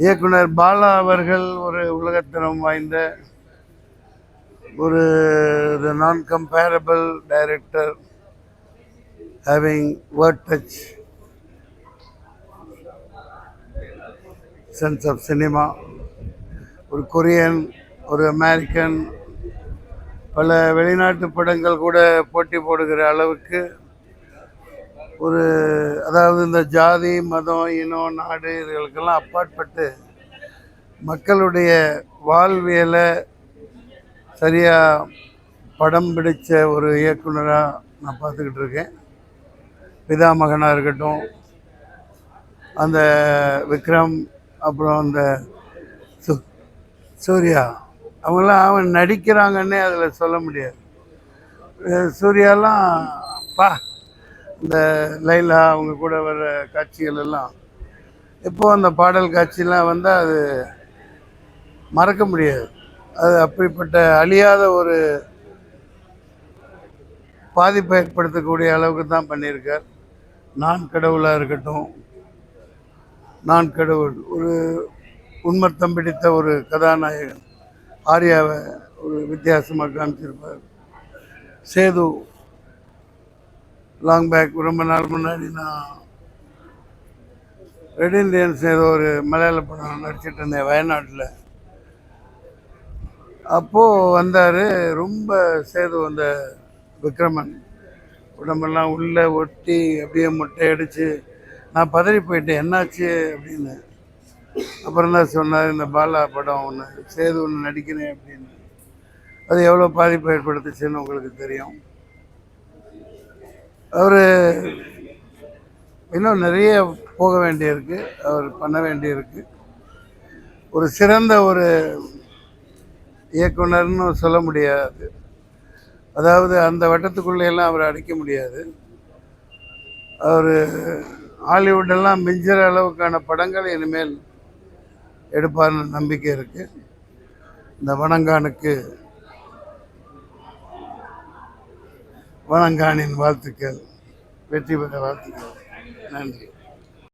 இயக்குனர் பாலா அவர்கள் ஒரு உலகத்தரம் வாய்ந்த ஒரு non comparable director, having world touch sense of cinema. ஒரு கொரியன், ஒரு அமெரிக்கன், பல வெளிநாட்டு படங்கள் கூட போட்டி போடுகிற அளவுக்கு ஒரு, அதாவது இந்த ஜாதி, மதம், இனம், நாடு இதுகளுக்கெல்லாம் அப்பாற்பட்டு மக்களுடைய வாழ்வியலை சரியாக படம் பிடித்த ஒரு இயக்குனராக நான் பார்த்துக்கிட்டு இருக்கேன். பிதாமகனாக இருக்கட்டும், அந்த விக்ரம், அப்புறம் அந்த சூர்யா, அவங்களாம் அவன் நடிக்கிறாங்கன்னே அதில் சொல்ல முடியாது. சூர்யாலாம் இந்த லைலா அவங்க கூட வர்ற காட்சிகள் எல்லாம் இப்போ அந்த பாடல் காட்சியெலாம் வந்தால் அது மறக்க முடியாது. அது அப்படிப்பட்ட அழியாத ஒரு பாதிப்பை ஏற்படுத்தக்கூடிய அளவுக்கு தான் பண்ணியிருக்கார். நான் கடவுளாக இருக்கட்டும், நான் கடவுள் ஒரு உண்மத்தம் பிடித்த ஒரு கதாநாயகன் ஆர்யாவை ஒரு வித்தியாசமாக காமிச்சிருப்பார். சேது லாங் பேக், ரொம்ப நாள் முன்னாடி நான் ரெட் இண்டியன்ஸ் ஏதோ ஒரு மலையாள படம் நடிச்சிட்டு இருந்தேன் வயநாட்டில். அப்போது வந்தார். ரொம்ப சேது அந்த விக்ரமன் உடம்பெல்லாம் உள்ளே ஒட்டி அப்படியே முட்டை அடித்து நான் பதறி போயிட்டேன், என்னாச்சு அப்படின்னு. அப்புறம் தான் சொன்னார், இந்த பாலா படம் ஒன்று சேது ஒன்று நடிக்கிறேன் அப்படின்னு. அது எவ்வளோ பாதிப்பை ஏற்படுத்துச்சுன்னு உங்களுக்கு தெரியும். அவர் இன்னும் நிறைய போக வேண்டியிருக்கு, அவர் பண்ண வேண்டியிருக்கு. ஒரு சிறந்த ஒரு இயக்குனர்னு சொல்ல முடியாது. அதாவது அந்த வட்டத்துக்குள்ளேயெல்லாம் அவரை அடிக்க முடியாது. அவர் ஹாலிவுட்டெல்லாம் மிஞ்சுற அளவுக்கான படங்கள் இனிமேல் எடுப்பார்னு நம்பிக்கை இருக்குது. இந்த வணங்கானின் வாழ்த்துக்கள், வெற்றி பெற வாழ்த்துக்கள். நன்றி.